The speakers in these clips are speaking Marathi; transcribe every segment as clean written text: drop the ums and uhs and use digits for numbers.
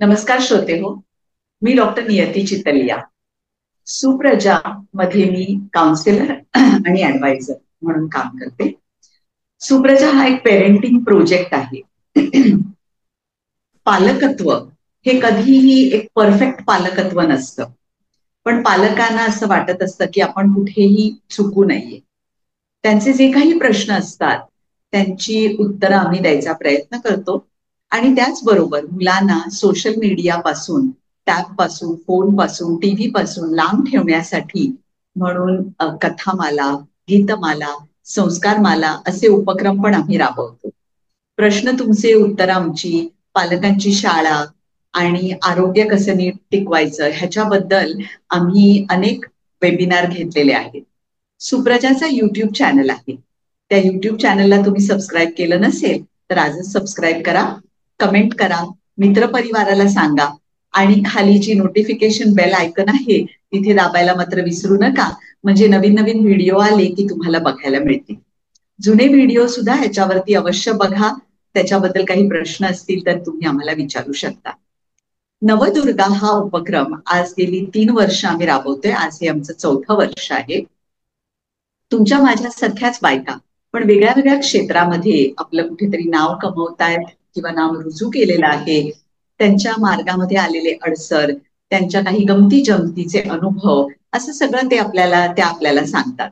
नमस्कार श्रोते हो. मी डॉक्टर नियती चितलिया. सुप्रजा मध्ये मी काउन्सिलर आणि ऍडवायझर म्हणून काम करते. सुप्रजा हा एक पेरेंटिंग प्रोजेक्ट आहे. पालकत्व हे कधीही एक परफेक्ट पालकत्व नसतं, पण पालकांना असं वाटत असतं की आपण कुठेही चुकू नये. त्यांचे जे काही प्रश्न असतात त्यांची उत्तरं आम्ही द्यायचा प्रयत्न करतो आणि त्याचबरोबर मुलांना सोशल मीडियापासून, टॅबपासून, फोनपासून, टीव्ही पासून लांब ठेवण्यासाठी म्हणून कथामाला, गीतमाला, संस्कारमाला असे उपक्रम पण आम्ही राबवतो. प्रश्न तुमचे उत्तर आमची, पालकांची शाळा आणि आरोग्य कसं नीट टिकवायचं ह्याच्याबद्दल आम्ही अनेक वेबिनार घेतलेले आहेत. सुप्रजाचा युट्यूब चॅनल आहे. त्या युट्यूब चॅनलला तुम्ही सबस्क्राईब केलं नसेल तर आजच सबस्क्राईब करा, कमेंट करा, मित्रपरिवाराला सांगा आणि खाली जी नोटिफिकेशन बेल आयकन आहे तिथे दाबायला मात्र विसरू नका, म्हणजे नवीन नवीन व्हिडिओ आले की तुम्हाला बघायला मिळतील. जुने व्हिडिओ सुद्धा ह्याच्यावरती अवश्य बघा. त्याच्याबद्दल काही प्रश्न असतील तर तुम्ही आम्हाला विचारू शकता. नवदुर्गा हा उपक्रम आज गेली 3 वर्ष आम्ही राबवतोय. आज हे आमचं 4थं वर्ष आहे. तुमच्या माझ्यासारख्याच बायका पण वेगळ्या वेगळ्या क्षेत्रामध्ये आपलं कुठेतरी नाव कमवतायत किंवा नाव रुजू केलेलं आहे. त्यांच्या मार्गामध्ये आलेले अडसर, त्यांच्या काही गमती जमतीचे अनुभव, असं सगळं त्या आपल्याला सांगतात.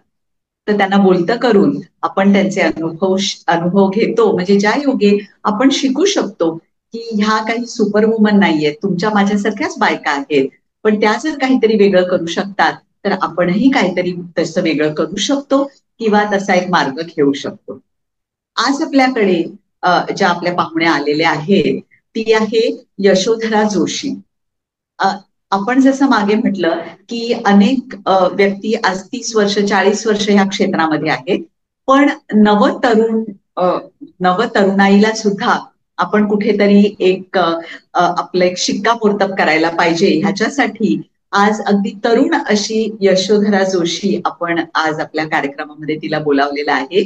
तर त्यांना बोलतं करून आपण त्यांचे अनुभव घेतो, म्हणजे ज्या योगे आपण शिकू शकतो की ह्या काही सुपर वुमन नाहीयेत, तुमच्या माझ्यासारख्याच बायका आहेत, पण त्या जर काहीतरी वेगळं करू शकतात तर आपणही काहीतरी तसं वेगळं करू शकतो किंवा तसा एक मार्ग घेऊ शकतो. आज आपल्याकडे ज्या आपल्या पाहुण्या आलेल्या आहेत ती आहे यशोधरा जोशी. आपण जसं मागे म्हटलं की अनेक व्यक्ती आज 30 वर्ष 40 वर्ष ह्या क्षेत्रामध्ये आहेत, पण नवतरुणाईला सुद्धा आपण कुठेतरी आपलं एक शिक्कामोर्तब करायला पाहिजे. ह्याच्यासाठी आज अगदी तरुण अशी यशोधरा जोशी आपण आज आपल्या कार्यक्रमामध्ये तिला बोलावलेलं आहे.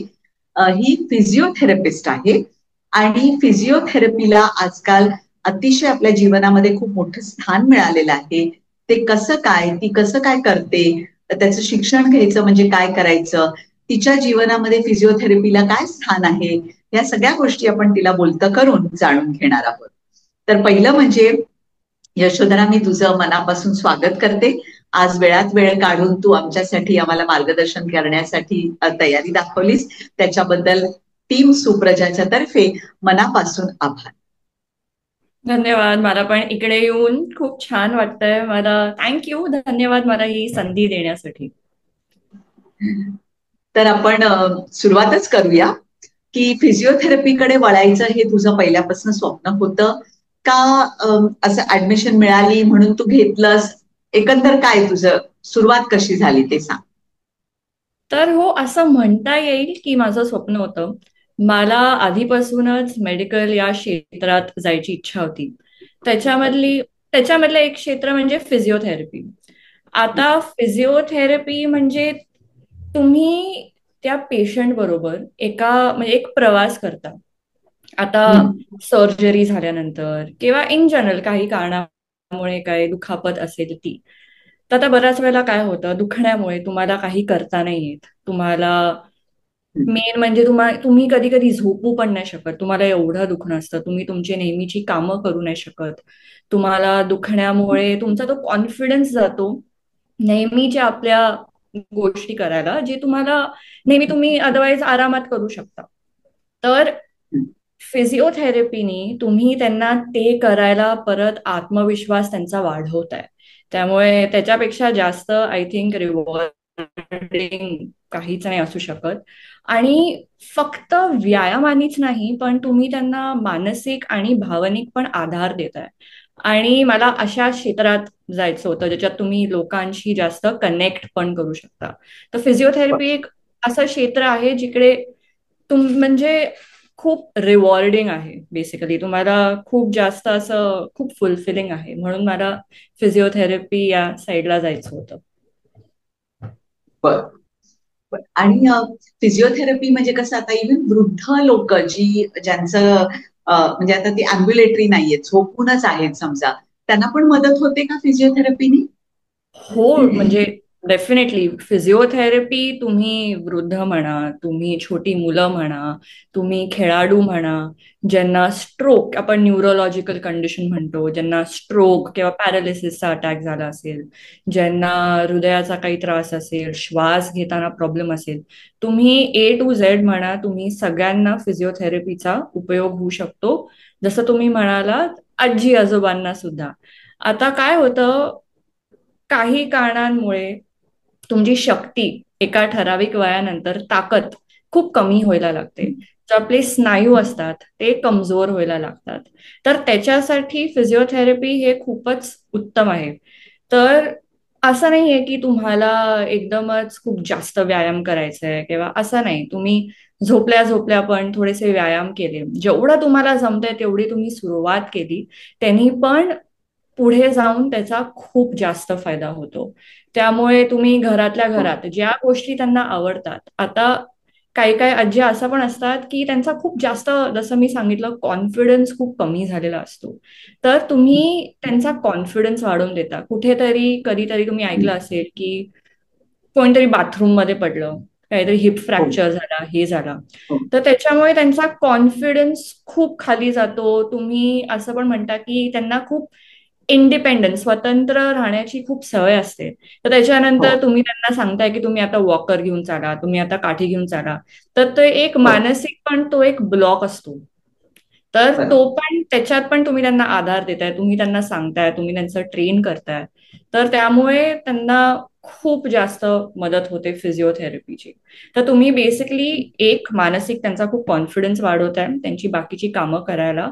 ही फिजिओथेरपिस्ट आहे आणि फिजिओथेरपीला आजकाल अतिशय आपल्या जीवनामध्ये खूप मोठं स्थान मिळालेलं आहे. ते ती कसं काय करते, त्याचं शिक्षण घ्यायचं म्हणजे काय करायचं, तिच्या जीवनामध्ये फिजिओथेरपीला काय स्थान आहे, या सगळ्या गोष्टी आपण तिला बोलतं करून जाणून घेणार आहोत. तर पहिलं म्हणजे यशोधरा, मी तुझं मनापासून स्वागत करते. आज वेळात वेळ काढून तू आमच्यासाठी, आम्हाला मार्गदर्शन करण्यासाठी तयारी दाखवलीस, त्याच्याबद्दल टीम सुप्रजाच्या तर्फे मनापासून आभार. धन्यवाद. मला पण इकडे येऊन खूप छान वाटतंय. मला थँक्यू, धन्यवाद मला ही संधी देण्यासाठी. तर आपण सुरुवातच करूया की फिजिओथेरपीकडे वळायचं हे तुझं पहिल्यापासून स्वप्न होतं का? असं ऍडमिशन मिळाली म्हणून तू घेतलंस? एकंदर काय तुझं सुरुवात कशी झाली ते सांग. तर हो, असं म्हणता येईल की माझं स्वप्न होतं. मला आधीपासूनच मेडिकल या क्षेत्रात जायची इच्छा होती. त्याच्यामधली त्याच्यामधलं एक क्षेत्र म्हणजे फिजिओथेरपी. आता फिजिओथेरपी म्हणजे तुम्ही त्या पेशंट बरोबर म्हणजे एक प्रवास करता. आता सर्जरी झाल्यानंतर किंवा इन जनरल काही कारणामुळे काय दुखापत असेल ती, तर आता बऱ्याच वेळेला काय होतं, दुखण्यामुळे तुम्हाला काही करता नाही येत. तुम्हाला मेन म्हणजे तुम्ही कधी कधी झोपू पण नाही शकत. तुम्हाला एवढं दुखणं असतं, तुम्ही तुमची नेहमीची कामं करू नाही शकत. तुम्हाला दुखण्यामुळे तुमचा तो कॉन्फिडन्स जातो नेहमीच्या आपल्या गोष्टी करायला, जे तुम्हाला नेहमी तुम्ही अदरवाईज आरामात करू शकता. तर फिजिओथेरपीनी तुम्ही त्यांना ते करायला परत आत्मविश्वास त्यांचा वाढवताय. त्यामुळे त्याच्यापेक्षा जास्त आय थिंक रिवॉर्डिंग काहीच नाही असू शकत. आणि फक्त व्यायामानीच नाही, पण तुम्ही त्यांना मानसिक आणि भावनिक पण आधार देताय. आणि मला अशा क्षेत्रात जायचं होतं ज्याच्यात तुम्ही लोकांशी जास्त कनेक्ट पण करू शकता. तर फिजिओथेरपी एक असं क्षेत्र आहे जिकडे म्हणजे खूप रिवॉर्डिंग आहे. बेसिकली तुम्हाला खूप जास्त असं खूप फुलफिलिंग आहे. म्हणून मला फिजिओथेरपी या साईडला जायचं होतं. बरं. आणि फिजिओथेरपी म्हणजे कसं, आता इव्हन वृद्ध लोक ज्यांचं म्हणजे आता ती अँब्युलेटरी नाहीये, झोपूनच आहेत समजा, त्यांना पण मदत होते का फिजिओथेरपीने? हो, म्हणजे डेफिनेटली फिजिओथेरपी तुम्ही वृद्ध म्हणा, तुम्ही छोटी मुलं म्हणा, तुम्ही खेळाडू म्हणा, ज्यांना स्ट्रोक, आपण न्यूरोलॉजिकल कंडिशन म्हणतो, ज्यांना स्ट्रोक किंवा पॅरालिसिसचा अटॅक झाला असेल, ज्यांना हृदयाचा काही त्रास असेल, श्वास घेताना प्रॉब्लेम असेल, तुम्ही A to Z म्हणा, तुम्ही सगळ्यांना फिजिओथेरपीचा उपयोग होऊ शकतो. जसं तुम्ही म्हणालात, आजी आजोबांना सुद्धा. आता काय होतं, काही कारणांमुळे तुमची शक्ती एका ठराविक वयानंतर ताकद खूप कमी व्हायला लागते. जे आपले स्नायू असतात ते कमजोर व्हायला लागतात. तर त्याच्यासाठी फिजिओथेरपी हे खूपच उत्तम आहे. तर असं नाही आहे की तुम्हाला एकदमच खूप जास्त व्यायाम करायचा आहे किंवा असं नाही. तुम्ही झोपल्या झोपल्या पण थोडेसे व्यायाम केले, जेवढं तुम्हाला जमतंय तेवढी तुम्ही सुरुवात केली, त्यांनी पण पुढे जाऊन त्याचा खूप जास्त फायदा होतो. त्यामुळे तुम्ही घरातल्या घरात ज्या गोष्टी त्यांना आवडतात, आता काही काही आजी असं पण असतात की त्यांचा खूप जास्त, जसं मी सांगितलं, कॉन्फिडन्स खूप कमी झालेला असतो. तर तुम्ही त्यांचा कॉन्फिडन्स वाढवून देता. कुठेतरी कधीतरी तुम्ही ऐकलं असेल की कोणीतरी बाथरूम मध्ये पडलं, काहीतरी हिप हो, फ्रॅक्चर झाला, हे झाला, हो, तर त्याच्यामुळे त्यांचा कॉन्फिडन्स खूप खाली जातो. तुम्ही असं पण म्हणता की त्यांना खूप इंडिपेंडन्स, स्वतंत्र राहण्याची खूप सवय असते. तर हो, त्याच्यानंतर तुम्ही त्यांना सांगताय की तुम्ही आता वॉकर घेऊन चाला, तुम्ही आता काठी घेऊन चाला, तर ते एक हो, मानसिक पण तो एक ब्लॉक असतो. तर तो बरोबर. पण, त्याच्यात पण तुम्ही त्यांना आधार देताय, तुम्ही त्यांना सांगताय, तुम्ही त्यांचं ट्रेन करताय. तर त्यामुळे त्यांना खूप जास्त मदत होते फिजिओथेरपीची. तर तुम्ही बेसिकली एक मानसिक त्यांचा खूप कॉन्फिडन्स वाढवताय त्यांची बाकीची कामं करायला.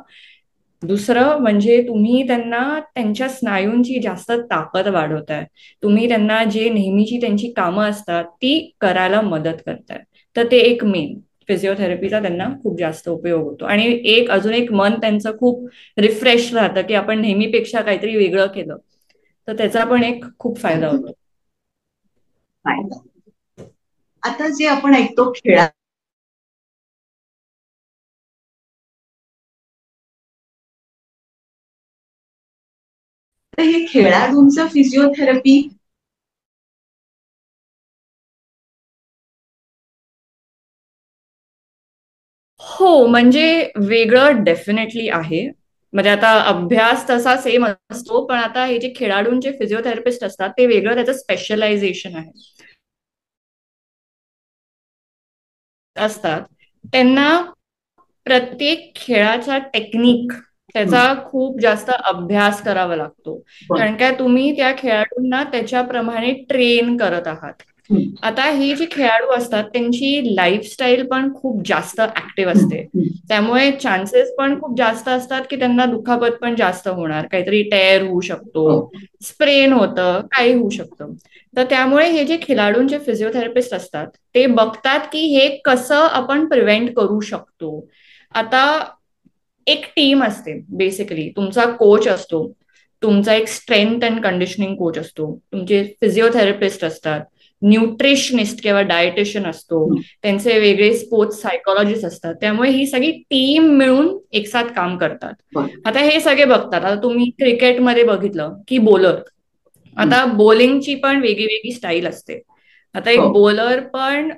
दुसरं म्हणजे तुम्ही त्यांना त्यांच्या स्नायूंची जास्त ताकद वाढवताय. तुम्ही त्यांना जे नेहमीची त्यांची कामं असतात ती करायला मदत करताय. तर ते एक मेन फिजिओथेरपीचा त्यांना खूप जास्त उपयोग होतो. आणि एक अजून एक, मन त्यांचं खूप रिफ्रेश राहतं की आपण नेहमीपेक्षा काहीतरी वेगळं केलं, तर त्याचा पण एक खूप फायदा अगदी होतो. बरोबर. फायदा. आता जे आपण ऐकतो खेळा, तर हे खेळाडूंचं फिजिओथेरपी हो, म्हणजे वेगळं डेफिनेटली आहे. म्हणजे आता अभ्यास तसा सेम असतो, पण आता हे जे खेळाडूंचे फिजिओथेरपिस्ट असतात ते वेगळं, त्याचं स्पेशलायझेशन आहे. असतात त्यांना प्रत्येक खेळाचा टेक्निक, त्याचा खूप जास्त अभ्यास करावा लागतो. कारण काय, तुम्ही त्या खेळाडूंना त्याच्याप्रमाणे ट्रेन करत आहात. आता ही जी खेळाडू असतात त्यांची लाईफस्टाईल पण खूप जास्त ऍक्टिव्ह असते. त्यामुळे चान्सेस पण खूप जास्त असतात की त्यांना दुखापत पण जास्त होणार, काहीतरी टेअर होऊ शकतो, स्प्रेन होतं, काही होऊ शकतं. तर त्यामुळे हे जे खेळाडूंचे फिजिओथेरपिस्ट असतात ते बघतात की हे कसं आपण प्रिव्हेंट करू शकतो. आता एक टीम असते, बेसिकली तुमचा कोच असतो, तुमचा एक स्ट्रेंथ अँड कंडिशनिंग कोच असतो, तुमचे फिजिओथेरपिस्ट असतात, न्यूट्रिशनिस्ट किंवा डायटिशियन असतो, त्यांचे वेगळे स्पोर्ट्स सायकोलॉजिस्ट असतात. त्यामुळे ही सगळी टीम मिळून एक साथ काम करतात. आता हे सगळे बघतात. आता तुम्ही क्रिकेटमध्ये बघितलं की बॉलर, आता बॉलिंगची पण वेगळी वेगळी स्टाईल असते. आता हो, एक बॉलर पण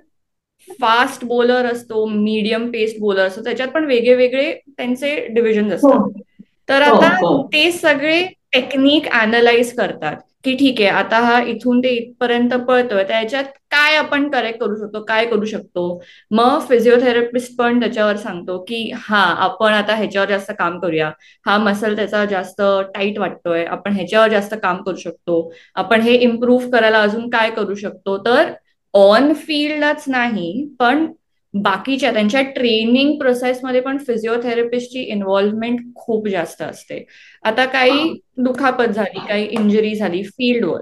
फास्ट बॉलर असतो, मीडियम पेस्ट बॉलर असतो, त्याच्यात पण वेगळे वेगळे त्यांचे डिव्हिजन हो, असतात. तर हो, आता हो, ते सगळे टेक्निक अनालाइज करतात की ठीक आहे, आता हा इथून ते इथपर्यंत पळतोय, त्याच्यात काय आपण करेक्ट करू शकतो, काय करू शकतो. मग फिजिओथेरपिस्ट पण त्याच्यावर सांगतो की हा, आपण आता ह्याच्यावर जास्त काम करूया, हा मसल त्याचा जास्त टाईट वाटतोय, आपण ह्याच्यावर जास्त काम करू शकतो, आपण हे इम्प्रूव्ह करायला अजून काय करू शकतो. तर ऑन फील्डच नाही, पण बाकीच्या त्यांच्या ट्रेनिंग प्रोसेसमध्ये पण फिजिओथेरपिस्टची इन्व्हॉल्वमेंट खूप जास्त असते. आता काही दुखापत झाली, काही इंजुरी झाली फील्डवर,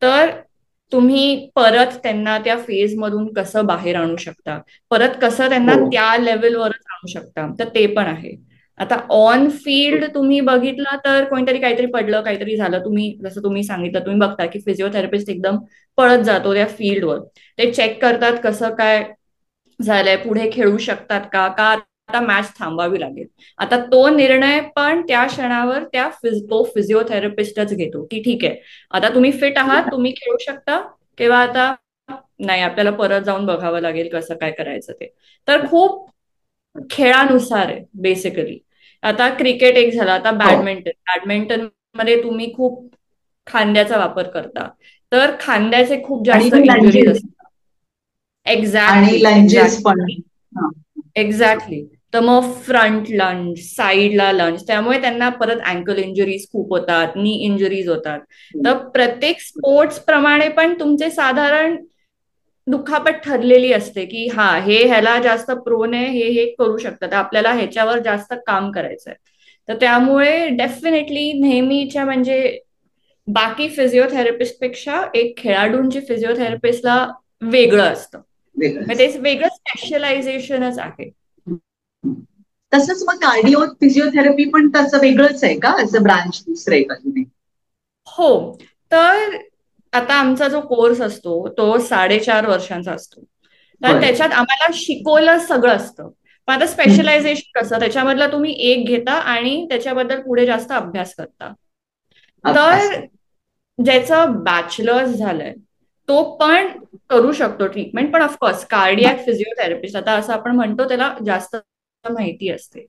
तर तुम्ही परत त्यांना त्या फेज मधून कसं बाहेर आणू शकता, परत कसं त्यांना हो, त्या लेवलवरच आणू शकता, तर ते पण आहे. आता ऑन फील्ड तुम्ही बघितलं तर कोणतरी काहीतरी पडलं, काहीतरी झालं, तुम्ही जसं तुम्ही सांगितलं, तुम्ही बघता की फिजिओथेरपिस्ट एकदम पळत जातो त्या फील्डवर, ते चेक करतात कसं काय झालंय, पुढे खेळू शकतात का, का आता मॅच थांबवावी लागेल. आता तो निर्णय पण त्या क्षणावर तो फिजिओथेरपिस्टच घेतो की ठीक आहे, आता तुम्ही फिट आहात, तुम्ही खेळू शकता, किंवा आता नाही, आपल्याला परत जाऊन बघावं लागेल कसं काय करायचं ते. तर खूप खेळानुसार आहे बेसिकली. आता क्रिकेट एक झालं, आता हो. बॅडमिंटन मध्ये तुम्ही खूप खांद्याचा वापर करता, तर खांद्याचे खूप आणि जास्त इंजुरीज लंजेस असतात. एक्झॅक्टली, आणि लंजेस पण. एक्झॅक्टली, हा. एक्झॅक्टली. तर मग फ्रंट लंज, साईडला लंज, त्यामुळे त्यांना परत अँकल इंजुरीज खूप होतात, नी इंजुरीज होतात. तर प्रत्येक स्पोर्ट्स प्रमाणे पण तुमचे साधारण दुखापत ठरलेली असते की हा, हे ह्याला जास्त प्रोन आहे, हे करू शकतात, आपल्याला ह्याच्यावर जास्त काम करायचंय. तर त्यामुळे डेफिनेटली नेहमीच्या म्हणजे बाकी फिजिओथेरपिस्ट पेक्षा एक खेळाडूंची फिजिओथेरपिस्टला वेगळं असतं. वेगळंच. म्हणजे ते वेगळं स्पेशलायझेशनच आहे. तसंच मग कार्डिओ फिजिओथेरपी पण तसं वेगळंच आहे का, असं ब्रांच दुसरं आहे का तुम्ही? हो. तर आता आमचा जो कोर्स असतो तो 4.5 वर्षांचा असतो. तर बरं. त्याच्यात आम्हाला शिकवलं सगळं असतं. पण आता स्पेशलायझेशन कसं, त्याच्यामधलं तुम्ही एक घेता आणि त्याच्याबद्दल पुढे जास्त अभ्यास करता. अभ्यास तर कर. ज्याचं बॅचलर्स झालंय तो पण करू शकतो ट्रीटमेंट, पण ऑफकोर्स कार्डियाक फिजिओथेरपिस्ट आता असं आपण म्हणतो त्याला जास्त माहिती असते.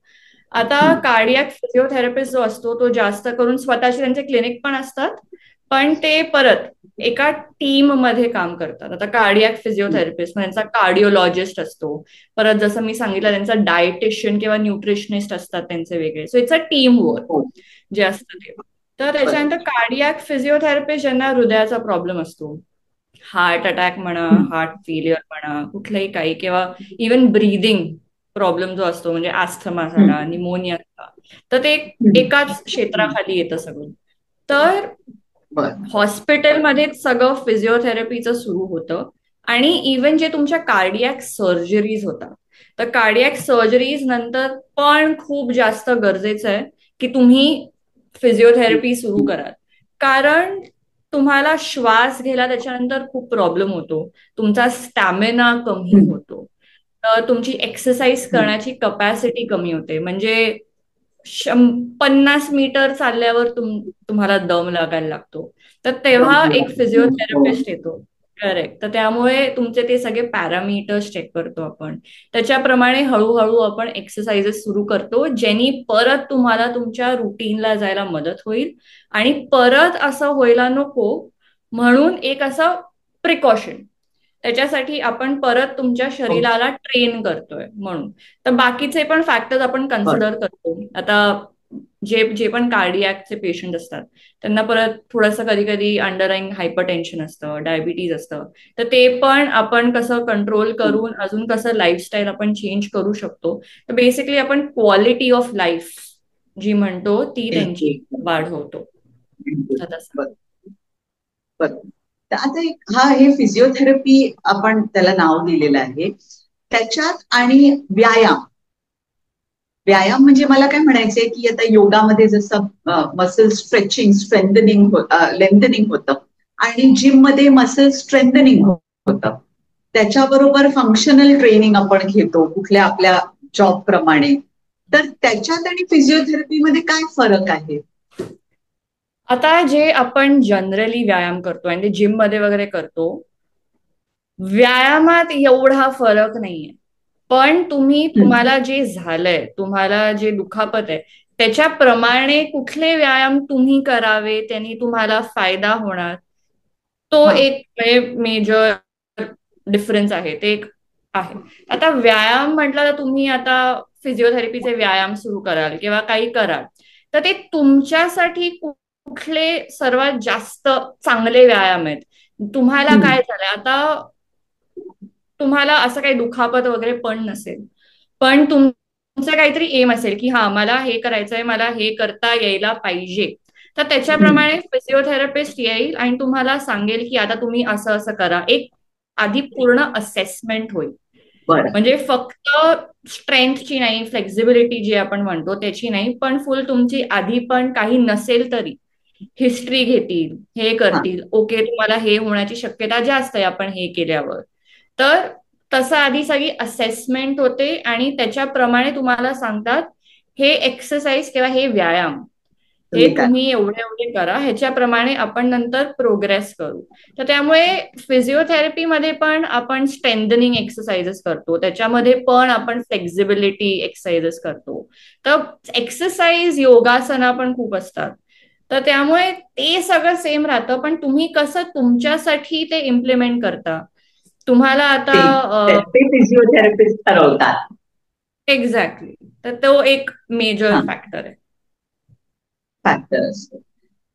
आता कार्डियाक फिजिओथेरपिस्ट जो असतो तो जास्त करून स्वतःचे त्यांचे क्लिनिक पण असतात, पण ते परत एका टीम मध्ये काम करतात. आता कार्डियाक फिजिओथेरपिस्ट त्यांचा कार्डिओलॉजिस्ट असतो, परत जसं मी सांगितलं त्यांचा डायटिशियन किंवा न्यूट्रिशनिस्ट असतात त्यांचे वेगळे. So it's a team work हो. जे असतं ते. तर बरं. त्याच्यानंतर कार्डियाक फिजिओथेरपिस्ट ज्यांना हृदयाचा प्रॉब्लेम असतो, हार्ट अटॅक म्हणा, हार्ट फेलियर म्हणा, कुठलंही काही, किंवा इवन ब्रीदिंग प्रॉब्लेम जो असतो म्हणजे आस्थमा झाला, निमोनिया झाला, तर ते एकाच क्षेत्राखाली येतं सगळं. तर बरं. हॉस्पिटलमध्येच सगळं फिजिओथेरपीचं सुरू होतं. आणि इवन जे तुमच्या कार्डियाक सर्जरीज होतात, तर कार्डियाक सर्जरीज नंतर पण खूप जास्त गरजेचं आहे की तुम्ही फिजिओथेरपी सुरू कराल. कारण तुम्हाला श्वास घ्यायला त्याच्यानंतर खूप प्रॉब्लेम होतो, तुमचा स्टॅमिना कमी होतो, तर तुमची एक्सरसाइज करण्याची कपॅसिटी कमी होते. म्हणजे 50 मीटर चालल्यावर तुम्हाला दम लागायला लागतो. तर तेव्हा एक हो. फिजिओथेरपिस्ट येतो. करेक्ट. तर त्यामुळे तुमचे ते सगळे पॅरामीटर्स चेक करतो आपण, त्याच्याप्रमाणे हळूहळू आपण एक्सरसाइजेस सुरू करतो, ज्यांनी परत तुम्हाला तुमच्या रुटीनला जायला मदत होईल. आणि परत असं व्हायला नको म्हणून एक असं प्रिकॉशन, त्याच्यासाठी आपण परत तुमच्या हो. शरीराला ट्रेन करतोय म्हणून. तर बाकीचे पण फॅक्टर्स आपण बरं. कन्सिडर करतो. आता जे जे पण कार्डियाकचे पेशंट असतात त्यांना परत थोडंसं कधी कधी अंडरलाईंग हायपरटेन्शन असतं, डायबिटीज असतं, तर ते पण आपण कसं कंट्रोल करून अजून कसं लाईफस्टाईल आपण चेंज करू शकतो. तर बेसिकली आपण क्वालिटी ऑफ लाईफ जी म्हणतो ती त्यांची वाढवतो. तर तसं. बरं. बरं. तर आता हे फिजिओथेरपी आपण त्याला नाव दिलेलं आहे. त्याच्यात आणि व्यायाम व्यायाम म्हणजे मला काय म्हणायचंय की आता योगामध्ये जसं मसल स्ट्रेचिंग, स्ट्रेंथनिंग, लेंथनिंग होतं, आणि जिम मध्ये मसल स्ट्रेंथनिंग होतं. त्याच्याबरोबर फंक्शनल ट्रेनिंग आपण घेतो कुठल्या आपल्या जॉब प्रमाणे. तर त्याच्यात आणि फिजिओथेरपीमध्ये काय फरक आहे? आता जे आपण जनरली व्यायाम करतो आणि ते जिम मध्ये वगैरे करतो, व्यायामात एवढा फरक नाहीये. पण तुम्हाला जे झालंय, तुम्हाला जे दुखापत आहे, त्याच्याप्रमाणे कुठले व्यायाम तुम्ही करावे त्यांनी तुम्हाला फायदा होणार, तो हा. एक मेजर डिफरन्स आहे, ते एक आहे. आता व्यायाम म्हटलं तर तुम्ही आता फिजिओथेरपीचे व्यायाम सुरू कराल किंवा काही कराल, तर ते तुमच्यासाठी कुठले सर्वात जास्त चांगले व्यायाम आहेत. तुम्हाला काय झालंय आता, तुम्हाला असं काही दुखापत वगैरे पण नसेल, पण तुमचं काहीतरी एम असेल की हा, मला हे करायचंय, मला हे करता यायला पाहिजे, तर त्याच्याप्रमाणे फिजिओथेरपिस्ट येईल आणि तुम्हाला सांगेल की आता तुम्ही असं असं करा. एक आधी पूर्ण असेसमेंट होईल. बरं. म्हणजे फक्त स्ट्रेंथची नाही, फ्लेक्झिबिलिटी जी आपण म्हणतो त्याची नाही, पण फुल तुमची आधी पण काही नसेल तरी हिस्ट्री घेतील, हे हा. करतील, ओके तुम्हाला हे होण्याची शक्यता जास्त आहे आपण हे केल्यावर. तर तसं आधी सगळी असेसमेंट होते आणि त्याच्याप्रमाणे तुम्हाला सांगतात हे एक्सरसाइज किंवा हे व्यायाम हे तुम्ही काय तुम्ही एवढे एवढे करा, ह्याच्याप्रमाणे आपण नंतर प्रोग्रेस करू. तर त्यामुळे फिजिओथेरपीमध्ये पण आपण स्ट्रेंथनिंग एक्सरसाइजेस करतो, त्याच्यामध्ये पण आपण फ्लेक्झिबिलिटी एक्सरसाइजेस करतो. तर एक्सरसाइज योगासना पण खूप असतात. तर त्यामुळे ते सगळं सेम राहतं, पण तुम्ही कसं तुमच्यासाठी ते इम्प्लिमेंट करता. तुम्हाला ते आता ते फिजिओथेरपिस्ट ठरवतात. एक्झॅक्टली, तर तो एक मेजर हा, फॅक्टर आहे. फॅक्टर असतो.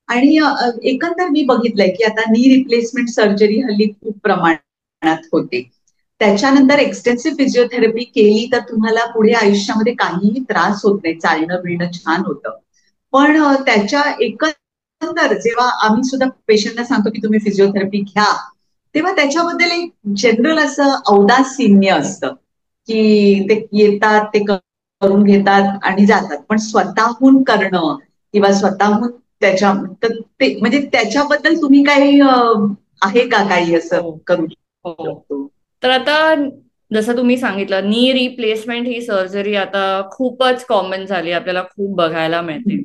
आणि एकंदर मी बघितलंय की आता नी रिप्लेसमेंट सर्जरी हल्ली खूप प्रमाणात होते. त्याच्यानंतर एक्सटेन्सिव्ह फिजिओथेरपी केली तर तुम्हाला पुढे आयुष्यामध्ये काहीही त्रास होत नाही, चालणं बिळणं छान होतं. पण त्याच्या एकंदर जेव्हा आम्ही सुद्धा पेशंटना सांगतो की तुम्ही फिजिओथेरपी घ्या, तेव्हा त्याच्याबद्दल एक जनरल असं औदासीन्य असतं की ते येतात, ते करून घेतात आणि जातात. पण स्वतःहून करणं किंवा स्वतःहून त्याच्या तर ते म्हणजे त्याच्याबद्दल तुम्ही काही आहे का काही असं हो करू हो. शकतो? तर आता जसं तुम्ही सांगितलं, नी रिप्लेसमेंट ही सर्जरी आता खूपच कॉमन झाली, आपल्याला खूप बघायला मिळते.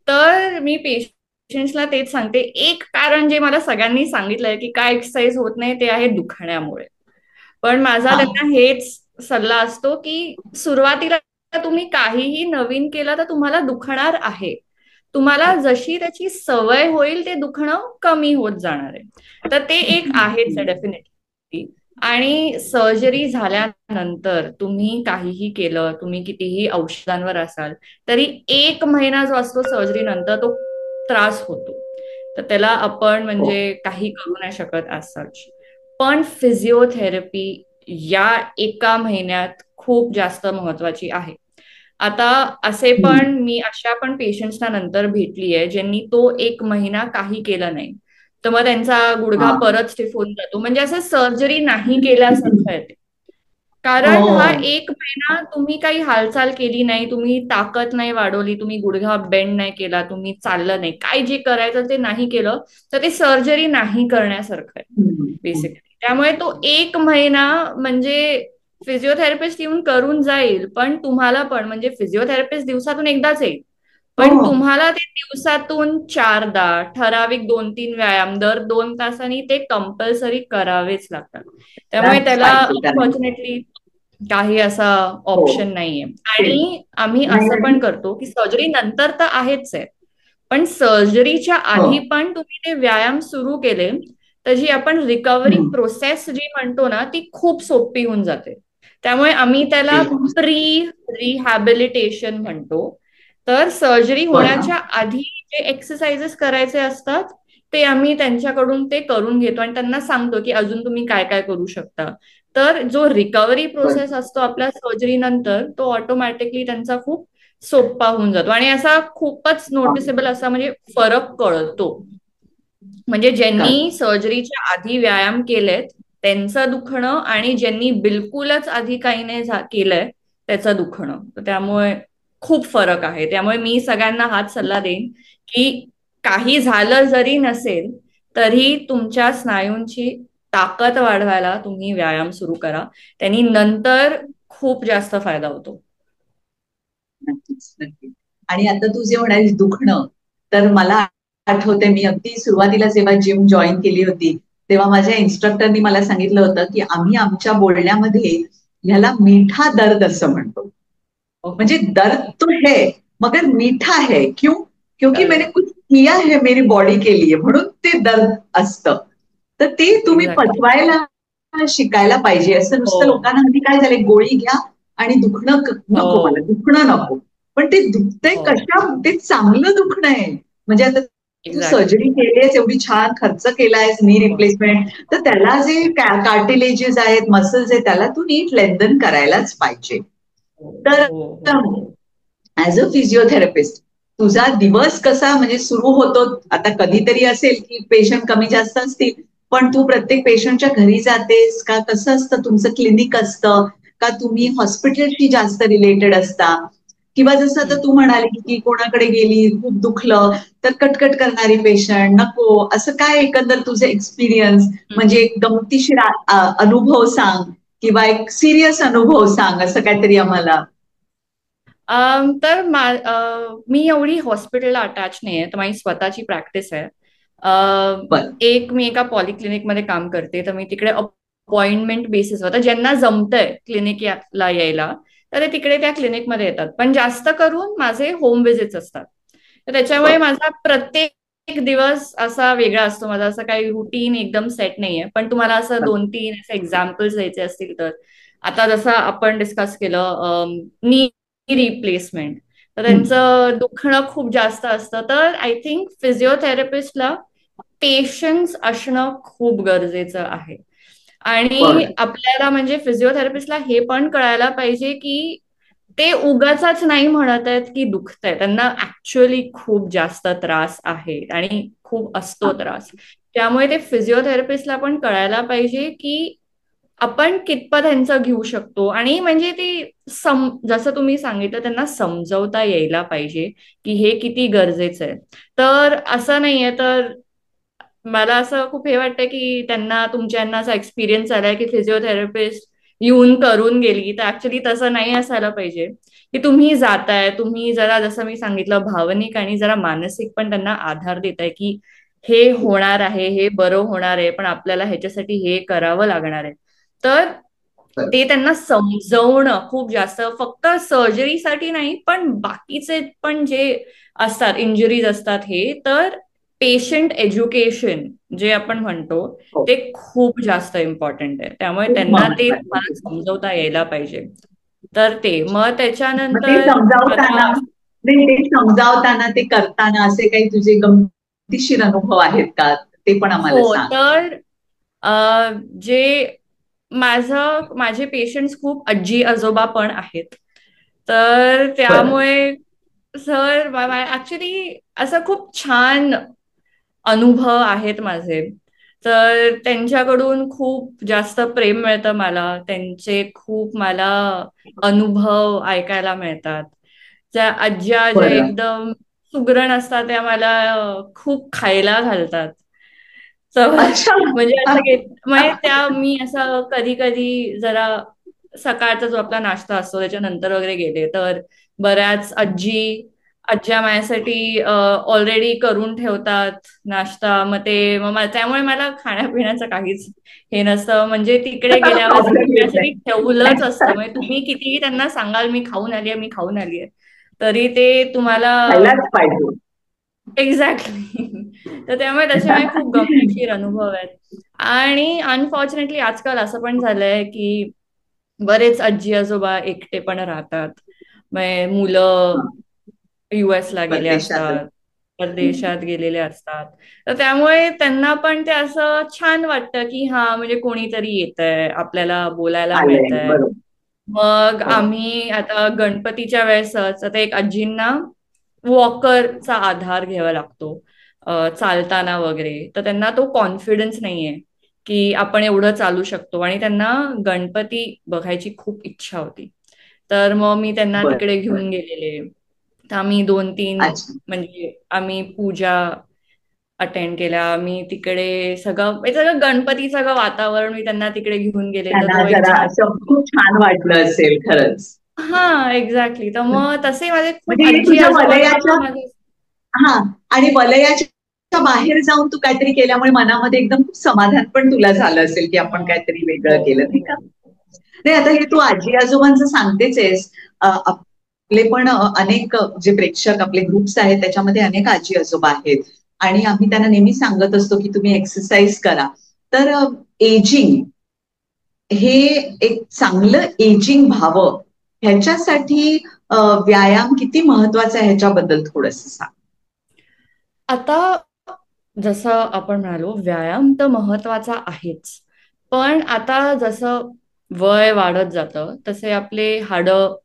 तर मी पेशंट्सला तेच सांगते, एक कारण जे मला सगळ्यांनी सांगितलंय की काय एक्सरसाइज होत नाही ते आहे दुखण्यामुळे. पण माझा हा. त्यांना हेच सल्ला असतो की सुरुवातीला तुम्ही काहीही नवीन केलं तर तुम्हाला दुखणार आहे. तुम्हाला जशी त्याची सवय होईल ते दुखणं कमी होत जाणार आहे. तर ते एक आहेच डेफिनेटली. आणि सर्जरी झाल्यानंतर तुम्ही काहीही केलं, तुम्ही कितीही औषधांवर असाल, तरी 1 महिना जो असतो सर्जरी नंतर तो त्रास होतो. तर त्याला आपण हो. म्हणजे काही करू नाही शकत ॲज सच. पण फिजिओथेरपी या 1 महिन्यात खूप जास्त महत्वाची आहे. आता असे हम्म. पण मी अशा पण पेशंट्सना नंतर भेटली आहे ज्यांनी तो 1 महिना काही केलं नाही, तर मग त्यांचा गुडघा हा. परत स्टिफ होऊन जातो. म्हणजे असं सर्जरी नाही केल्यासारखं आहे ते. कारण हा हो. 1 महिना तुम्ही काही हालचाल केली नाही, तुम्ही ताकद नाही वाढवली, तुम्ही गुडघा बेंड नाही केला, तुम्ही चाललं नाही, काय जे करायचं ते नाही केलं, तर ते सर्जरी नाही करण्यासारखं आहे हम्म. बेसिकली. त्यामुळे तो 1 महिना म्हणजे फिजिओथेरपिस्ट येऊन करून जाईल, पण तुम्हाला पण म्हणजे फिजिओथेरपिस्ट दिवसातून एकदाच येईल, हो. पण तुम्हाला ते दिवसातून 4दा ठराविक 2-3 व्यायाम दर 2 तासांनी ते कंपल्सरी करावेच लागतात. त्यामुळे करायलाच त्याला पाहिजे कारण अनफॉर्च्युनेटली काही असा हो. ऑप्शन नाहीये. ते आणि आम्ही नाही असं आणि पण करतो की सर्जरी नंतर तर आहेच आहे, पण सर्जरीच्या हो. आधी पण तुम्ही ते व्यायाम सुरू केले तर जी आपण रिकव्हरी हम्म. प्रोसेस जी म्हणतो ना ती खूप सोपी होऊन जाते. त्यामुळे आम्ही त्याला प्री रिहॅबिलिटेशन म्हणतो. तर सर्जरी हो ना. होण्याच्या आधी जे एक्सरसाइजेस करायचे असतात ते आम्ही त्यांच्याकडून ते करून घेतो आणि त्यांना सांगतो की अजून तुम्ही काय काय करू शकता. तर जो रिकव्हरी बरं. प्रोसेस असतो आपल्या सर्जरी नंतर तो ऑटोमॅटिकली त्यांचा खूप सोपा होऊन जातो आणि असा खूपच हा. नोटिसेबल असा म्हणजे फरक कळतो. म्हणजे ज्यांनी सर्जरीच्या आधी व्यायाम केलेत त्यांचं दुखणं आणि ज्यांनी बिलकुलच आधी काही नाही केलंय त्याचं दुखणं. तर त्यामुळे खूप फरक आहे. त्यामुळे मी सगळ्यांना हाच सल्ला देईन की काही झालं जरी नसेल तरी तुमच्या स्नायूंची ताकद वाढवायला तुम्ही व्यायाम सुरू करा. त्यांनी नंतर खूप जास्त फायदा होतो. नक्कीच नक्कीच. आणि आता तू जे म्हणालीस दुखणं, तर मला आठवते मी अगदी सुरुवातीला जेव्हा जिम जॉईन केली होती तेव्हा माझ्या इन्स्ट्रक्टरनी मला सांगितलं होतं की आम्ही आमच्या बोलण्यामध्ये ह्याला मीठा दर्द असं म्हणतो. म्हणजे दर्द तो है मगर मीठा है क्यों? क्योंकि मैंने करेक्ट. कुछ किया है मेरी बॉडी के लिए म्हणून ते दर्द असतं. तर ते तुम्ही एक्झॅक्टली. पचवायला शिकायला पाहिजे. असं हो नुसतं लोकांना हल्ली काय झालंय, गोळी घ्या आणि दुखणं नको, मला हो दुखणं नको. पण ते दुखतंय हो. कशा, ते चांगलं दुखणं आहे. म्हणजे आता तू एक्झॅक्टली. सर्जरी केलीयस, एवढी छान खर्च केलायस, नी हो रिप्लेसमेंट, तर त्याला जे कार्टिलेजेस आहेत, मसल्स आहेत, त्याला तू नीट लेंथन करायलाच पाहिजे. हो तर हो हो. ऍज अ फिजिओथेरपिस्ट तुझा दिवस कसा म्हणजे सुरू होतो? आता कधीतरी असेल की पेशंट कमी जास्त असतील, पण तू प्रत्येक पेशंटच्या घरी जातेस का? कसं असतं तुमचं? क्लिनिक असतं का? तुम्ही हॉस्पिटलशी जास्त रिलेटेड असता? किंवा जसं आता हम्म. तू म्हणाली की कोणाकडे गेली, खूप दुखलं तर कटकट करणारी पेशंट नको, असं काय एकंदर तुझे एक्सपिरियन्स हम्म. म्हणजे एक गमतीशीर अनुभव सांग किंवा एक सिरियस अनुभव सांग, असं काहीतरी आम्हाला. तर मी एवढी हॉस्पिटलला अटॅच नाही आहे, तर माझी स्वतःची प्रॅक्टिस आहे. बर. मी एका पॉलिक्लिनिकमध्ये काम करते, तर मी तिकडे अपॉइंटमेंट बेसिसवर, तर ज्यांना जमतंय क्लिनिकला यायला तर ते तिकडे त्या क्लिनिकमध्ये येतात, पण जास्त करून माझे होम व्हिजिट्स असतात. तर त्याच्यामुळे बर. माझा प्रत्येक दिवस असा वेगळा असतो. माझा असं काही रुटीन एकदम सेट नाहीये. पण तुम्हाला असं बर. 2-3 असे एक्झाम्पल्स द्यायचे असतील तर, आता जसं आपण डिस्कस केलं नी रिप्लेसमेंट, तर हम्म. त्यांचं दुखणं खूप जास्त असतं. तर आय थिंक फिजिओथेरपिस्टला पेशन्स असणं खूप गरजेचं आहे. आणि बर. आपल्याला म्हणजे फिजिओथेरपिस्टला हे पण कळायला पाहिजे की ते उगाचच नाही म्हणत आहेत की दुखतंय, त्यांना ऍक्च्युअली खूप जास्त त्रास आहे आणि खूप असतो त्रास. त्यामुळे ते फिजिओथेरपिस्टला पण कळायला पाहिजे की आपण कितपत ह्यांचं घेऊ शकतो. आणि म्हणजे ती जसं तुम्ही सांगितलं, त्यांना समजवता यायला पाहिजे की हे किती गरजेचं आहे. तर असं नाहीये, तर मला असं खूप हे वाटतं की त्यांना तुमच्यांना असा एक्सपिरियन्स आलाय की फिजिओथेरपिस्ट येऊन करून गेली, तर ऍक्च्युली तसं नाही असायला पाहिजे. की तुम्ही जाताय, तुम्ही जरा जसं मी सांगितलं भावनिक आणि जरा मानसिक पण त्यांना आधार देताय की हे होणार आहे, हे बरं होणार आहे, पण आपल्याला ह्याच्यासाठी हे करावं लागणार आहे. तर बर. ते त्यांना समजवणं खूप जास्त, फक्त सर्जरीसाठी नाही पण बाकीचे पण जे असतात इंजुरीज असतात हे, तर पेशंट एज्युकेशन जे आपण म्हणतो हो. ते खूप जास्त इम्पॉर्टंट आहे. त्यामुळे खूप त्यांना ते तुम्हाला महत्वाचं. समजवता यायला पाहिजे. तर ते मग मग ते त्याच्यानंतर समजावताना, आता ते समजावताना, ते करताना असे काही तुझे गमतीशीर अनुभव आहेत का, ते पण आम्हाला हो, सांग. तर जे माझे पेशंट्स खूप आजी आजोबा पण आहेत. तर बर. त्यामुळे सर ऍक्च्युली असं खूप छान अनुभव आहेत माझे. तर त्यांच्याकडून खूप जास्त प्रेम मिळतं मला, त्यांचे खूप मला अनुभव ऐकायला मिळतात. त्या आज्या ज्या बरं. एकदम सुगरण असतात त्या मला खूप खायला घालतात. तर अच्छा. म्हणजे असं म्हणजे त्या मी असं कधी कधी जरा सकाळचा जो आपला नाश्ता असतो त्याच्यानंतर वगैरे गेले तर बऱ्याच आज्या माझ्यासाठी ऑलरेडी करून ठेवतात नाश्ता. त्यामुळे मला खाण्यापिण्याचं काहीच हे नसतं. म्हणजे तिकडे गेल्यावर प्रॉब्लेम त्यांनी येत माझ्यासाठी ठेवलंच असतं. नाही. म्हणजे तुम्ही कितीही त्यांना सांगाल मी खाऊन आलीये, मी खाऊन आलीये, तरी ते तुम्हाला खायलाच पाहिजे. एक्झॅक्टली. तर त्यामुळे त्याच्यामुळे खूप गमतीशीर अनुभव आहेत. आणि अनफॉर्च्युनेटली आजकाल असं पण झालंय की बरेच आजी आजोबा एकटे पण राहतात. म्हणजे मुलं US ला गेले परदेशात. असतात, परदेशात गेलेले असतात. तर त्यामुळे त्यांना पण ते असं छान वाटतं की हा म्हणजे कोणीतरी येतंय, आपल्याला बोलायला आलंय. मिळतंय. बरोबर. मग हो. आम्ही आता गणपतीच्या वेळेसच आता एक आजींना वॉकरचा आधार घ्यावा लागतो चालताना वगैरे. तर त्यांना तो कॉन्फिडन्स नाहीये की आपण एवढं चालू शकतो, आणि त्यांना गणपती बघायची खूप इच्छा होती. तर मग मी त्यांना बर. तिकडे बर. घेऊन गेलेले. तर आम्ही 2-3 अच्छा. म्हणजे आम्ही पूजा अटेंड केल्या. आम्ही तिकडे हे सगळं गणपती सगळं वातावरण मी त्यांना तिकडे घेऊन गेले, तर त्यांना तो एक जरा छान असं खूप छान वाटलं असेल खरंच. हा एक्झॅक्टली. तर मग तसे माझे खूप म्हणजे हे आजी तुझ्या आजोबा वलयाच्या, माझे. हा, आणि वलयाच्या बाहेर जाऊन तू काहीतरी केल्यामुळे मनामध्ये एकदम खूप समाधान पण तुला झालं असेल की आपण हो काहीतरी हो वेगळं केलं, नाही का. हो. नाही, आता हे तू आजी आजोबांचं सांगतेच आहेस. आपले पण अनेक जे प्रेक्षक आपले ग्रुप्स आहेत त्याच्यामध्ये अनेक आजी आजोबा आहेत, आणि आम्ही त्यांना नेहमी सांगत असतो की तुम्ही एक्सरसाइज करा. तर एजिंग हे, एक चांगलं एजिंग व्हावं ह्याच्यासाठी व्यायाम किती महत्वाचा आहे ह्याच्याबद्दल थोडस सांग. आता जसं आपण म्हणालो व्यायाम तर महत्वाचा आहेच, पण आता जसं वय वाढत जातं तसे आपले हाडं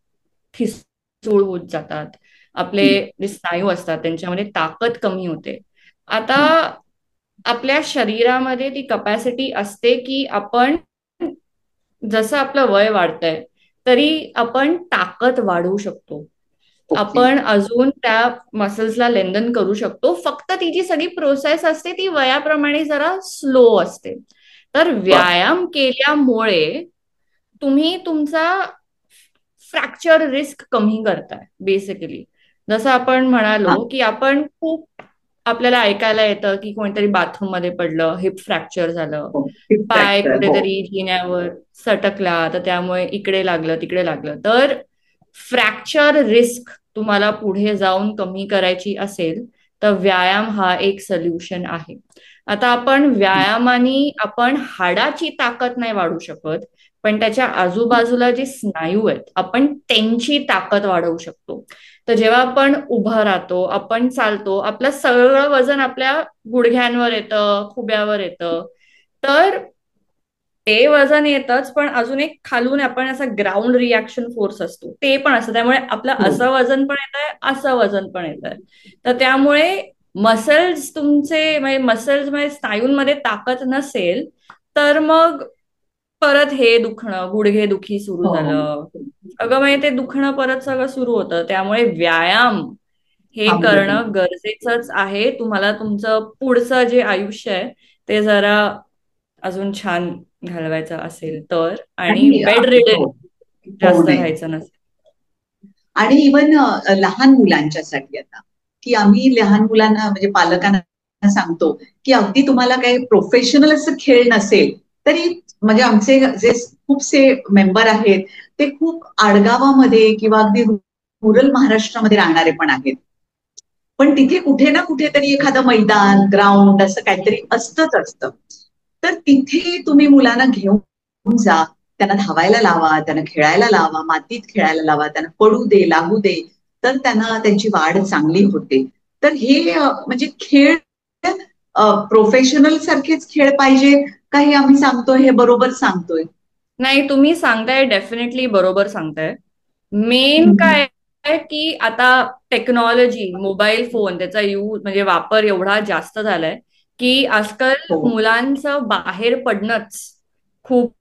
ठिसूळ होत जातात. आपले हं. जे स्नायू असतात त्यांच्यामध्ये ताकद कमी होते. आता आपल्या शरीरामध्ये ती कपॅसिटी असते की आपण जसं आपलं वय वाढतंय तरी आपण ताकद वाढवू शकतो. ओके. आपण अजून त्या मसल्सला लेंदन करू शकतो. फक्त ती जी सगळी प्रोसेस असते ती वयाप्रमाणे जरा स्लो असते. तर बर. व्यायाम केल्यामुळे तुम्ही तुमचा फ्रॅक्चर रिस्क कमी करताय बेसिकली. जसं आपण हा. म्हणालो की आपण खूप आपल्याला ऐकायला येतं की कोणीतरी बाथरूम मध्ये पडलं, हिप फ्रॅक्चर झालं, हो, हिप पाय फ्रॅक्चर. हो. कुठेतरी जिन्यावर सटकला तर त्यामुळे इकडे लागलं तिकडे लागलं. तर फ्रॅक्चर रिस्क तुम्हाला पुढे जाऊन कमी करायची असेल तर व्यायाम हा एक सोल्युशन आहे. आता आपण व्यायामाने आपण हाडाची ताकद नाही वाढवू शकत, पण त्याच्या आजूबाजूला जे स्नायू आहेत आपण त्यांची ताकद वाढवू शकतो. तर जेव्हा आपण उभं राहतो, आपण चालतो, आपलं सगळं वजन आपल्या गुडघ्यांवर येतं, खुब्यावर येतं. तर ते वजन येतच, पण अजून एक खालून आपण असा ग्राउंड रिॲक्शन फोर्स असतो ते पण असतं. त्यामुळे आपलं हो. असं वजन पण येत आहे, असं वजन पण येत आहे. तर त्यामुळे मसल्स तुमचे म्हणजे मसल्स म्हणजे स्नायूंमध्ये ताकद नसेल तर मग परत हे दुखणं, गुडघे दुखी सुरू हो. झालं, अगं म्हणजे ते दुखणं परत सगळं सुरू होतं. त्यामुळे व्यायाम हे थांबलं करणं नाही. गरजेचंच आहे, तुम्हाला तुमचं पुढचं जे आयुष्य आहे ते जरा अजून छान घालवायचं असेल तर, आणि आणि बेड हो, रिडेन होऊ जास्त नये. राहायचं नसेल. आणि इवन लहान मुलांच्यासाठी आता, की आम्ही लहान मुलांना म्हणजे पालकांना सांगतो, की अगदी तुम्हाला काही प्रोफेशनल असं खेळ नसेल तरी, म्हणजे आमचे जे खूपसे मेंबर आहेत ते खूप आडगावामध्ये किंवा अगदी रुरल महाराष्ट्रामध्ये राहणारे पण आहेत. पण तिथे कुठे ना कुठेतरी एखादं मैदान, ग्राउंड असं काहीतरी असतंच असतं. तर तिथे तुम्ही मुलांना घेऊन जा, त्यांना धावायला लावा, त्यांना खेळायला लावा, मातीत खेळायला लावा, त्यांना पडू दे, लागू दे, तर त्यांना त्यांची वाढ चांगली होते. तर हे म्हणजे खेळ प्रोफेशनल सारखेच खेळ पाहिजे का, हे आम्ही सांगतोय हे बरोबर सांगतोय? नाही, तुम्ही सांगताय डेफिनेटली बरोबर सांगताय. मेन हम्म. काय आहे की आता टेक्नॉलॉजी, मोबाईल फोन, त्याचा यूज म्हणजे वापर एवढा जास्त झालाय की आजकाल हो. मुलांचं बाहेर पडणंच खूप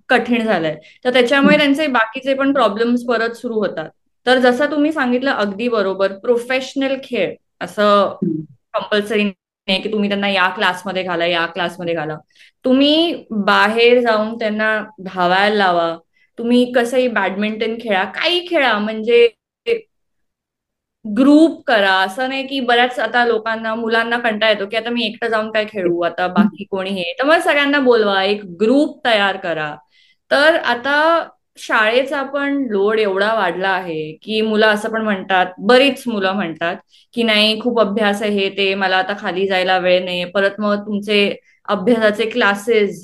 कठीण झालंय. तर त्याच्यामुळे त्यांचे बाकीचे पण प्रॉब्लेम्स परत सुरू होतात. तर जसं तुम्ही सांगितलं अगदी बरोबर, प्रोफेशनल खेळ असं हम्म. कंपल्सरी नाही की तुम्ही त्यांना या क्लासमध्ये घाला, या क्लासमध्ये घाला. तुम्ही बाहेर जाऊन त्यांना धावायला लावा, तुम्ही कसंही बॅडमिंटन खेळा, काही खेळा, म्हणजे ग्रुप करा. असं नाही की बऱ्याच आता लोकांना मुलांना कंटाळा येतो की आता मी एकटं जाऊन काय खेळू, आता बाकी कोणी हे, तर मग सगळ्यांना बोलवा, एक ग्रुप तयार करा. तर आता शाळेचा पण लोड एवढा वाढला आहे की मुलं असं पण म्हणतात, बरीच मुलं म्हणतात की नाही खूप अभ्यास आहे हे ते, मला आता खाली जायला वेळ नाही. परत मग तुमचे अभ्यासाचे क्लासेस,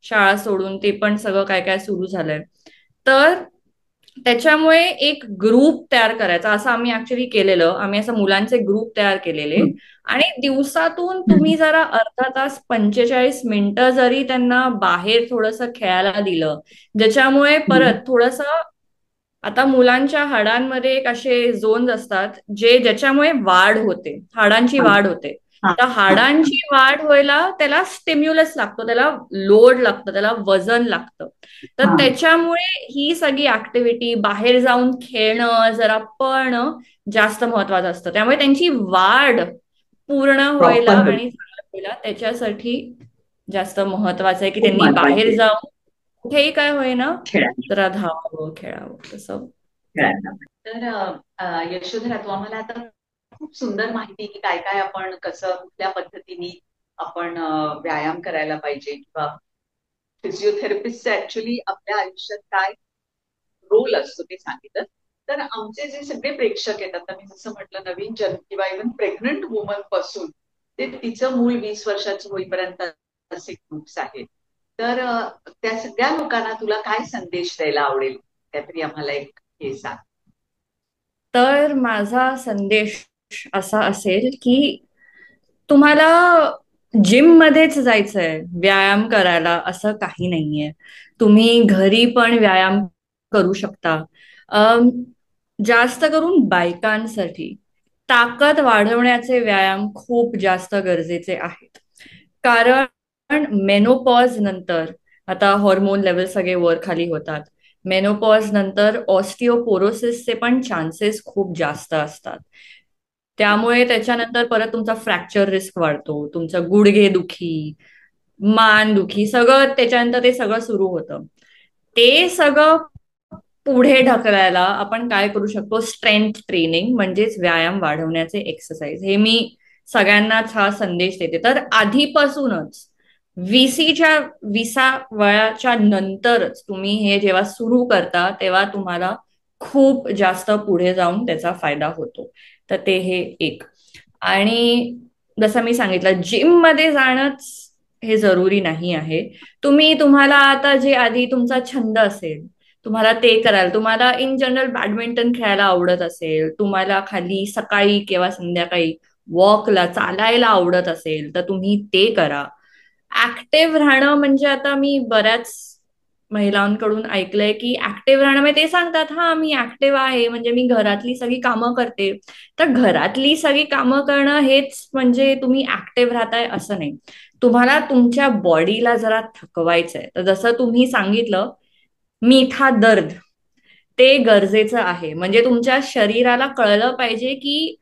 शाळा सोडून ते पण सगळं काय काय सुरू झालंय. तर त्याच्यामुळे एक ग्रुप तयार करायचा, असं आम्ही ऍक्च्युली केलेलं. आम्ही असं मुलांचे ग्रुप तयार केलेले, आणि दिवसातून तुम्ही जरा अर्धा तास 45 मिनिटं जरी त्यांना बाहेर थोडस खेळायला दिलं, ज्याच्यामुळे परत थोडस, आता मुलांच्या हाडांमध्ये एक असे झोन्स असतात जे ज्याच्यामुळे वाढ होते, हाडांची वाढ होते. हा. तर हा. हाडांची वाढ व्हायला त्याला स्टिम्युलस लागतो, त्याला लोड लागतं, त्याला वजन लागतं. तर हा. त्याच्यामुळे ही सगळी ऍक्टिव्हिटी, बाहेर जाऊन खेळणं, जरा पळणं जास्त महत्वाचं असतं. त्यामुळे त्यांची वाढ पूर्ण व्हायला प्रॉपर आणि चांगलं व्हायला त्याच्यासाठी जास्त महत्वाचं आहे की खूप त्यांनी बाहेर महत्वाची आहे. जाऊन कुठेही काय होईना खेळायला. जरा धावावं, खेळावं तसं. खेळायला. तर यशोधरा, तू आम्हाला आता खूप सुंदर माहिती की काय काय आपण कसं कुठल्या पद्धतीने आपण व्यायाम करायला पाहिजे, किंवा फिजिओथेरपिस्टचा ऍक्च्युली आपल्या आयुष्यात काय रोल असतो ते सांगितलं. तर आमचे जे सगळे प्रेक्षक आहेत, आता मी जसं म्हटलं, नवीन जन्म किंवा इव्हन प्रेग्नंट वुमन पासून ते तिचं मूल 20 वर्षाचं होईपर्यंत असे ग्रुप्स आहेत. तर त्या सगळ्या लोकांना तुला काय संदेश द्यायला आवडेल, काहीतरी आम्हाला एक हे सांग. तर माझा संदेश असा असेल की तुम्हाला जिम मध्येच जायचंय व्यायाम करायला असं काही नाहीये. तुम्ही घरी पण व्यायाम करू शकता. अम, जास्त करून बायकांसाठी ताकद वाढवण्याचे व्यायाम खूप जास्त गरजेचे आहेत. कारण मेनोपॉज नंतर आता हॉर्मोन लेवल सगळे वर खाली होतात. मेनोपॉज नंतर ऑस्टिओपोरोसिसचे पण चान्सेस खूप जास्त असतात. त्यामुळे त्याच्यानंतर परत तुमचा फ्रॅक्चर रिस्क वाढतो, तुमचं गुडघे दुखी, मान दुखी, सगळं त्याच्यानंतर ते सगळं सुरू होतं. ते सगळं पुढे ढकलायला आपण काय करू शकतो, स्ट्रेंथ ट्रेनिंग म्हणजेच व्यायाम वाढवण्याचे एक्सरसाइज. हे मी सगळ्यांनाच हा संदेश देते. तर आधीपासूनच वीसीच्या 20व्या वयाच्या नंतरच तुम्ही हे जेव्हा सुरू करता तेव्हा तुम्हाला खूप जास्त पुढे जाऊन त्याचा फायदा होतो. तर ते हे एक. आणि जसं मी सांगितलं, जिम मध्ये जाणंच हे जरुरी नाही आहे. तुम्हाला आता जे आधी तुमचा छंद असेल तुम्हाला ते कराल. तुम्हाला इन जनरल बॅडमिंटन खेळायला आवडत असेल, तुम्हाला खाली सकाळी किंवा संध्याकाळी वॉकला चालायला आवडत असेल, तर तुम्ही ते करा. ऍक्टिव्ह राहणं म्हणजे आता मी बऱ्याच महिलांकडून ऐकलंय की ऍक्टिव्ह राहणं म्हणजे ते सांगतात, हा मी ऍक्टिव्ह आहे म्हणजे मी घरातली सगळी कामं करते. तर घरातली सगळी कामं करणं हेच म्हणजे तुम्ही ऍक्टिव्ह राहताय असं नाही. तुम्हाला तुमच्या बॉडीला जरा थकवायचंय. तर जसं तुम्ही सांगितलं, मीठा दर्द, ते गरजेचं आहे. म्हणजे तुमच्या शरीराला कळलं पाहिजे की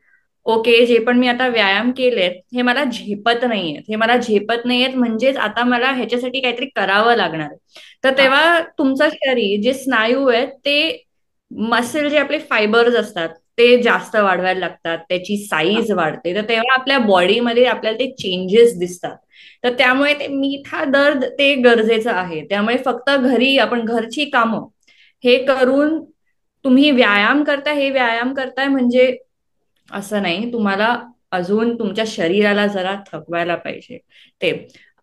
ओके, जे पण मी आता व्यायाम केलेत हे मला झेपत नाहीयेत, हे मला झेपत नाहीयेत म्हणजेच आता मला ह्याच्यासाठी काहीतरी करावं लागणार आहे. तर हा. तेव्हा तुमचं शरीर, जे स्नायू आहेत ते मसल, जे आपले फायबर्स असतात ते जास्त वाढवायला लागतात, त्याची हा. साईज वाढते. तर तेव्हा आपल्या बॉडीमध्ये आपल्याला ते चेंजेस दिसतात. तर त्यामुळे ते मीठा दर्द ते गरजेचं आहे. त्यामुळे फक्त घरी आपण घरची कामं हे करून तुम्ही व्यायाम करताय, हे व्यायाम करताय म्हणजे असं नाही. तुम्हाला अजून तुमच्या शरीराला जरा थकवायला पाहिजे ते.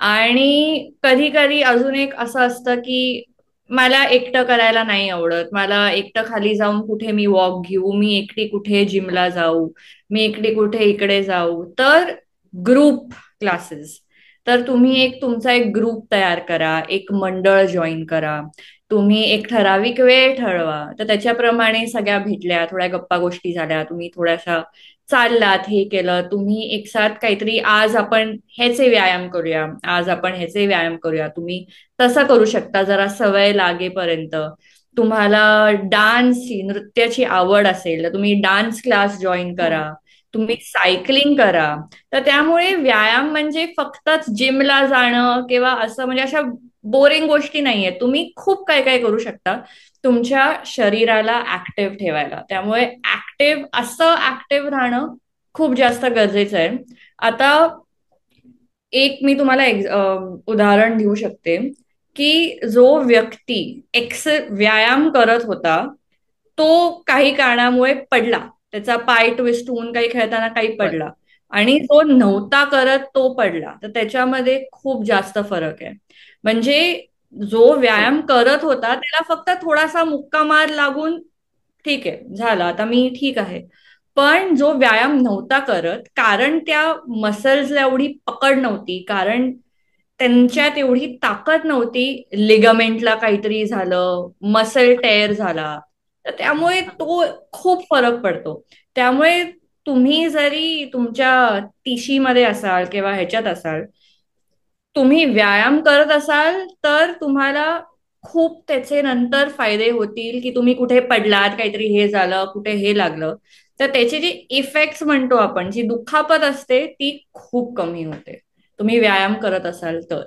आणि कधी कधी अजून एक असं असतं की मला एकटं करायला नाही आवडत, मला एकटं खाली जाऊन कुठे मी वॉक घेऊ, मी एकटी कुठे जिमला जाऊ, मी एकटी कुठे इकडे जाऊ. तर ग्रुप क्लासेस, तर तुम्ही तुमचा एक ग्रुप तयार करा, एक मंडळ जॉईन करा. तुम्ही एक ठराविक वेळ ठरवा, तर त्याच्याप्रमाणे सगळ्या भेटल्या, थोड्या गप्पा गोष्टी झाल्या, तुम्ही थोड्याशा चाललात, हे केलं तुम्ही एक साथ काहीतरी, आज आपण ह्याचे व्यायाम करूया, आज आपण ह्याचे व्यायाम करूया. तुम्ही तसं करू शकता जरा सवय लागेपर्यंत. तुम्हाला डान्सची, नृत्याची आवड असेल तर तुम्ही डान्स क्लास जॉईन हो. करा. तुम्ही सायकलिंग करा. तर त्यामुळे व्यायाम म्हणजे फक्तच जिमला जाणं किंवा असं म्हणजे अशा बोरिंग गोष्टी नाहीये. तुम्ही खूप काय काय करू शकता तुमच्या शरीराला ऍक्टिव्ह ठेवायला. त्यामुळे असं ऍक्टिव्ह राहणं खूप जास्त गरजेचं आहे. आता एक मी तुम्हाला उदाहरण देऊ शकते की जो व्यक्ती व्यायाम करत होता तो काही कारणामुळे पडला, त्याचा पाय ट्विस्ट होऊन काही खेळताना काही बर. पडला. आणि जो नव्हता करत तो पडला, तर त्याच्यामध्ये खूप जास्त फरक आहे. म्हणजे जो हो. व्यायाम करत होता त्याला फक्त थोडासा मुक्का मार लागून ठीक आहे झालं, आता मी ठीक आहे. पण जो व्यायाम नव्हता करत, कारण त्या मसल्सला एवढी पकड नव्हती, कारण त्यांच्यात एवढी ताकद नव्हती, लिगामेंटला काहीतरी झालं, मसल टेअर झाला, तर त्यामुळे हा. तो खूप फरक पडतो. त्यामुळे तुम्ही जरी तुमच्या तिशीमध्ये असाल किंवा ह्याच्यात असाल, तुम्ही व्यायाम करत असाल तर तुम्हाला खूप त्याचे नंतर फायदे होतील. की तुम्ही कुठे पडलात, काहीतरी हे झालं, कुठे हे लागलं, तर त्याचे जे इफेक्ट्स म्हणतो आपण, जी दुखापत असते ती खूप कमी होते तुम्ही व्यायाम करत असाल तर.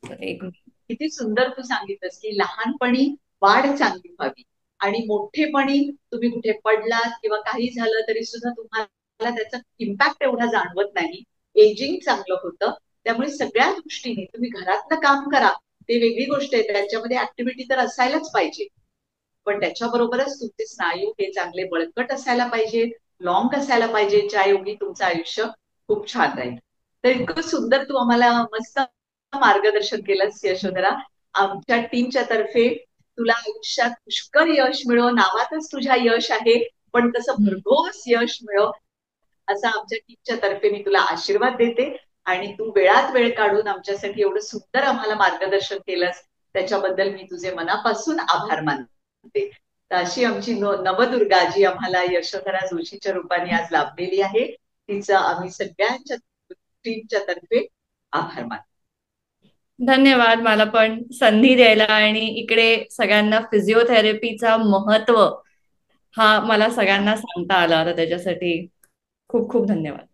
तर एक किती सुंदर तू सांगितलंस की लहानपणी वाढ चांगली व्हावी आणि मोठेपणी तुम्ही कुठे पडलात किंवा काही झालं तरी सुद्धा तुम्हाला त्याचा इम्पॅक्ट एवढा जाणवत नाही. एजिंग चांगलं होतं. त्यामुळे सगळ्या दृष्टीने तुम्ही घरातलं काम करा, ते वेगळी गोष्ट आहे, त्याच्यामध्ये ऍक्टिव्हिटी तर असायलाच पाहिजे. पण त्याच्याबरोबरच तुमचे स्नायू हे चांगले बळकट असायला पाहिजेत, लॉंग असायला पाहिजे, ज्यायोगी तुमचं आयुष्य खूप छान राहील. तर इतकं सुंदर तू आम्हाला मस्त मार्गदर्शन केलंस यशोधरा. आमच्या टीमच्या तर्फे तुला आयुष्यात पुष्कळ यश मिळो, नावातच तुझ्या यश आहे, पण तसं भरघोस यश मिळो असं आमच्या टीमच्या तर्फे मी तुला आशीर्वाद देते. आणि तू वेळात वेळ काढून आमच्यासाठी एवढं सुंदर आम्हाला मार्गदर्शन केलंस त्याच्याबद्दल मी तुझे मनापासून आभार मानते. तर अशी आमची नवदुर्गा जी आम्हाला यशोधरा जोशीच्या रूपाने आज लाभलेली आहे, तिचं आम्ही सगळ्यांच्या टीमच्या तर्फे आभार मानतो. धन्यवाद मला पण संधी द्यायला आणि इकडे सगळ्यांना फिजिओथेरपीचा महत्व हा मला सगळ्यांना सांगता आला, तर त्याच्यासाठी खूप खूप धन्यवाद.